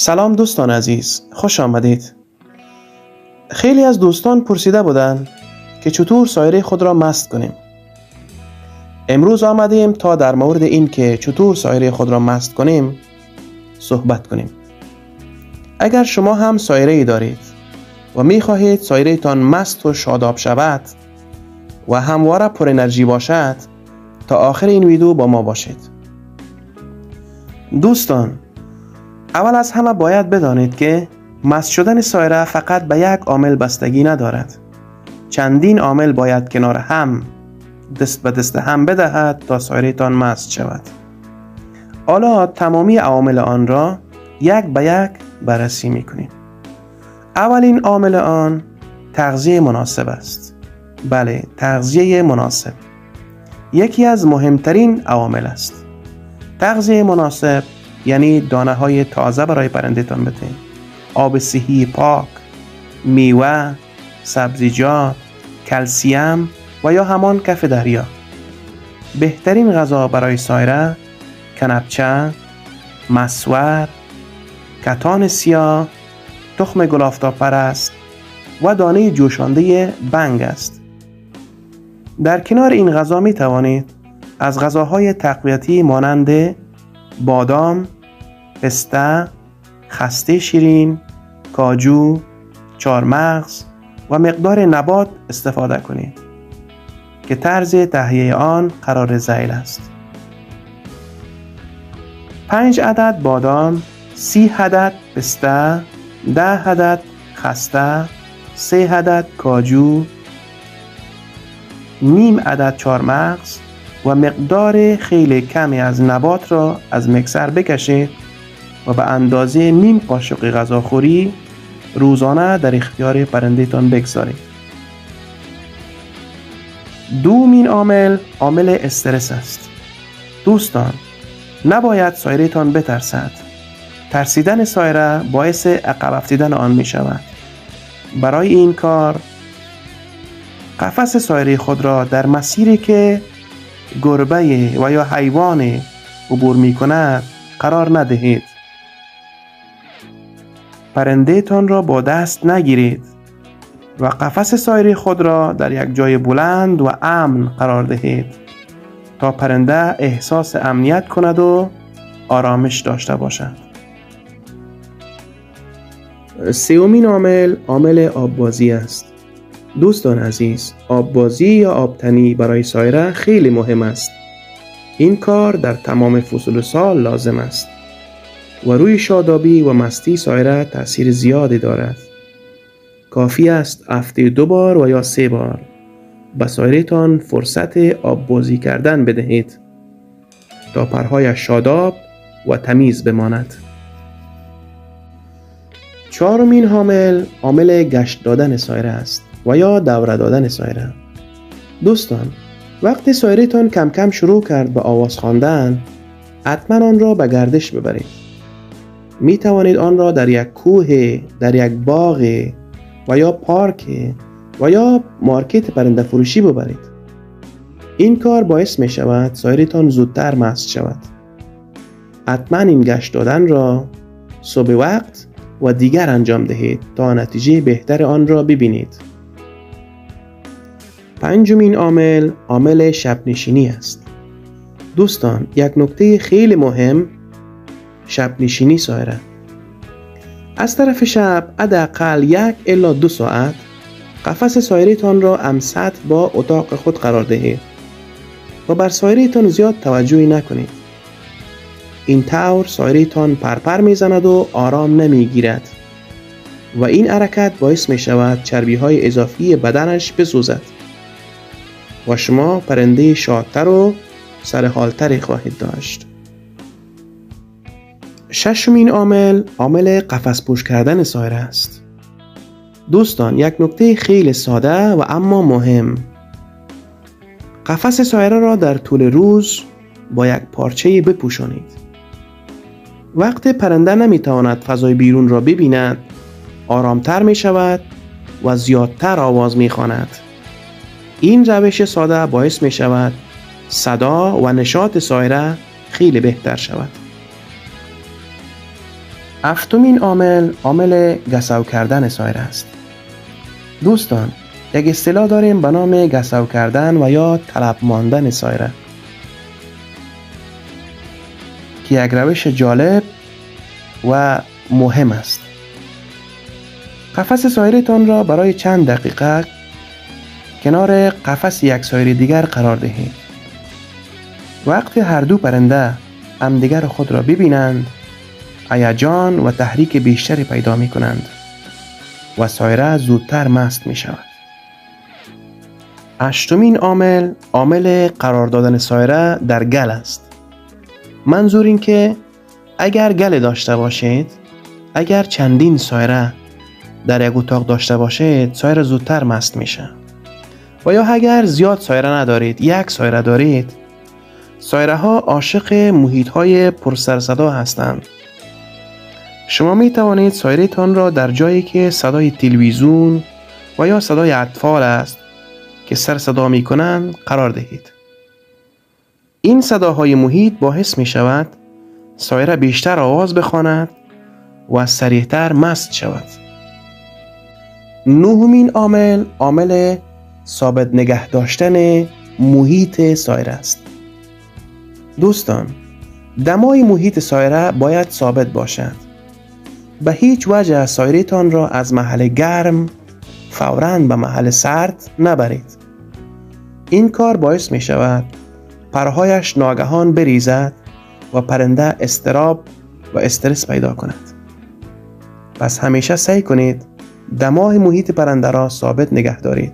سلام دوستان عزیز، خوش آمدید. خیلی از دوستان پرسیده بودند که چطور سایره خود را مست کنیم. امروز آمدیم تا در مورد این که چطور سایره خود را مست کنیم صحبت کنیم. اگر شما هم سایره ای دارید و می خواهید سایره تان مست و شاداب شود و همواره پر انرژی باشد، تا آخر این ویدیو با ما باشید. دوستان، اول از همه باید بدانید که مست شدن سایره فقط به یک عامل بستگی ندارد. چندین عامل باید کنار هم دست به دست هم بدهد تا سایره تان مست شود. حالا تمامی عوامل آن را یک به یک بررسی میکنیم. اولین عامل آن تغذیه مناسب است. بله، تغذیه مناسب یکی از مهمترین عوامل است. تغذیه مناسب یعنی دانه های تازه برای پرنده تان بدهید، آب صحی پاک، میوه، سبزیجات، کلسیم و یا همان کف دریا. بهترین غذا برای سایره کنبچه، مسور، کتان سیاه، تخم گل آفتابپرست و دانه جوشانده بنگ است. در کنار این غذا می توانید از غذاهای تقویتی مانند بادام، پسته، خسته شیرین، کاجو، چارمغز و مقدار نبات استفاده کنید که طرز تهیه آن قرار ذیل است. 5 عدد بادام، 30 عدد پسته، 10 عدد خسته، 3 عدد کاجو، نیم عدد چارمغز و مقدار خیلی کمی از نبات را از میکسر بکشید و به اندازه نیم قاشق غذاخوری روزانه در اختیار پرنده تان بگذارید. دومین عامل استرس است. دوستان، نباید سایره تان بترسد. ترسیدن سایره باعث عقب افتیدن آن می شود. برای این کار قفس سایره خود را در مسیری که گربه و یا حیوان عبور می کند قرار ندهید. پرنده تان را با دست نگیرید و قفس سایره خود را در یک جای بلند و امن قرار دهید تا پرنده احساس امنیت کند و آرامش داشته باشد. سومین عامل آببازی است. دوستان عزیز، آببازی یا آبتنی برای سایره خیلی مهم است. این کار در تمام فصول سال لازم است و روی شادابی و مستی سایره تأثیر زیادی دارد. کافی است هفته 2 بار و یا 3 بار به سایره تان فرصت آببازی کردن بدهید تا پرهایش شاداب و تمیز بماند. چهارمین عامل گشت دادن سایره است و یا دوره دادن سایره. دوستان، وقتی سایره تان کم کم شروع کرد به آواز خواندن، حتما آن را به گردش ببرید. می توانید آن را در یک کوه، در یک باغ و یا پارک و یا مارکت پرنده فروشی ببرید. این کار باعث می شود سایره تان زودتر مست شود. حتما این گشت دادن را صبح وقت و دیگر انجام دهید تا نتیجه بهتر آن را ببینید. پنجمین عامل شب نشینی است. دوستان، یک نکته خیلی مهم شب نشینی سایره. از طرف شب حداقل 1 الی 2 ساعت قفس سایره تان را همسط با اتاق خود قرار دهید و بر سایره تان زیاد توجهی نکنید. این طور سایره تان پرپر می زند و آرام نمی گیرد و این حرکت باعث می شود چربی های اضافی بدنش بسوزد و شما پرنده شادتر و سرحالتری خواهید داشت. ششمین عامل قفس پوش کردن سایره است. دوستان، یک نکته خیلی ساده و اما مهم. قفس سایره را در طول روز با یک پارچه بپوشانید. وقتی پرنده نمیتواند فضای بیرون را ببیند، آرامتر می شود و زیادتر آواز می خواند. این روش ساده باعث می شود صدا و نشاط سایره خیلی بهتر شود. هفتمین عامل گسو کردن سایر است. دوستان، یک اصطلاح داریم به نام گسو کردن و یا طلب ماندن سایره که یک روش جالب و مهم است. قفس سایرتان را برای چند دقیقه کنار قفس یک سایر دیگر قرار دهید. وقتی هر دو پرنده همدیگر خود را ببینند، هیجان و تحریک بیشتری پیدا می کنند و سایره زودتر مست می شود. هشتمین عامل قرار دادن سایره در گل است. منظور این که اگر گل داشته باشید، اگر چندین سایره در یک اتاق داشته باشید، سایره زودتر مست میشه. و یا اگر زیاد سایره ندارید، یک سایره دارید، سایره ها عاشق محیط های پر سر صدا هستند. شما می توانید سایره تان را در جایی که صدای تلویزیون و یا صدای اطفال است که سر صدا می کنند قرار دهید. این صداهای محیط باعث می شود سایره بیشتر آواز بخواند و سریعتر مست شود. نهمین عامل ثابت نگه داشتن محیط سایره است. دوستان، دمای محیط سایره باید ثابت باشد. به هیچ وجه سایره تان را از محل گرم فوراً به محل سرد نبرید. این کار باعث می شود پرهایش ناگهان بریزد و پرنده اضطراب و استرس پیدا کند. پس همیشه سعی کنید دمای محیط پرنده را ثابت نگه دارید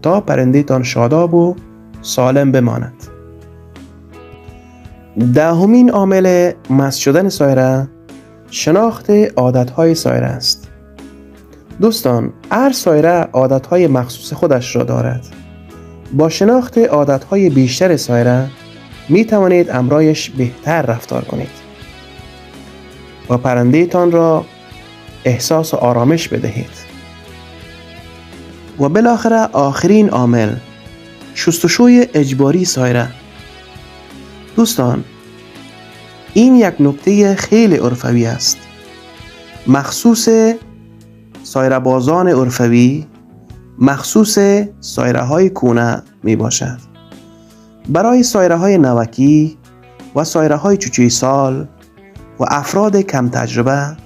تا پرنده تان شاداب و سالم بماند. دهمین عامل مست شدن سایره شناخت عادتهای سایره است. دوستان، هر سایره عادتهای مخصوص خودش را دارد. با شناخت عادتهای بیشتر سایره می توانید امرایش بهتر رفتار کنید و پرنده تان را احساس آرامش بدهید. و بالاخره آخرین عامل، شستشوی اجباری سایره. دوستان، این یک نکته خیلی عرفوی است، مخصوص سایره بازان عرفوی، مخصوص سایره های کونه می باشد. برای سایره های نوکی و سایره های چوچوی سال و افراد کم تجربه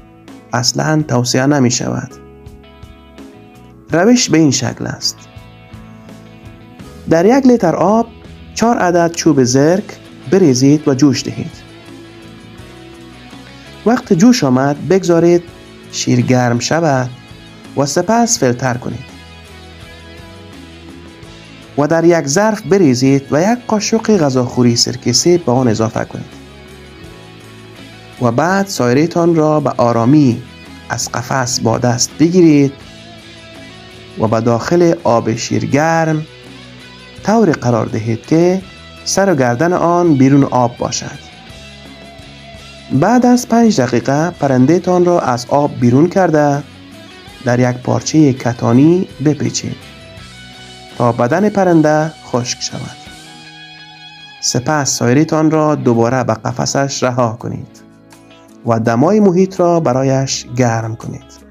اصلاً توصیه نمی شود. روش به این شکل است: در 1 لیتر آب 4 عدد چوب زرک بریزید و جوش دهید. وقت جوش آمد بگذارید شیر گرم شود و سپس فیلتر کنید و در یک ظرف بریزید و 1 قاشق غذاخوری سرکه سیب به آن اضافه کنید و بعد سایره تان را به آرامی از قفس با دست بگیرید و به داخل آب شیرگرم طوری قرار دهید که سر و گردن آن بیرون آب باشد. بعد از 5 دقیقه پرنده تان را از آب بیرون کرده در 1 پارچه کتانی بپیچید تا بدن پرنده خشک شود. سپس سایره تان را دوباره به قفسش رها کنید و دمای محیط را برایش گرم کنید.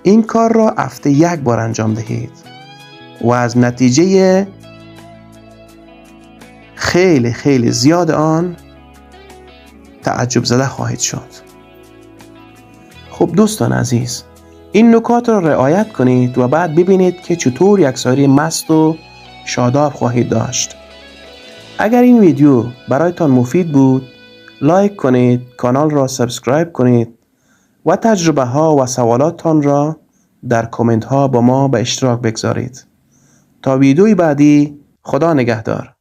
این کار را هفته 1 بار انجام دهید و از نتیجه خیلی خیلی زیاد آن تعجب زده خواهید شد. خب دوستان عزیز، این نکات را رعایت کنید و بعد ببینید که چطور یک سایره مست و شاداب خواهید داشت. اگر این ویدیو برایتان مفید بود، لایک کنید، کانال را سابسکرایب کنید و تجربه ها و سوالاتتان را در کامنت ها با ما به اشتراک بگذارید. تا ویدیوی بعدی، خدا نگهدار.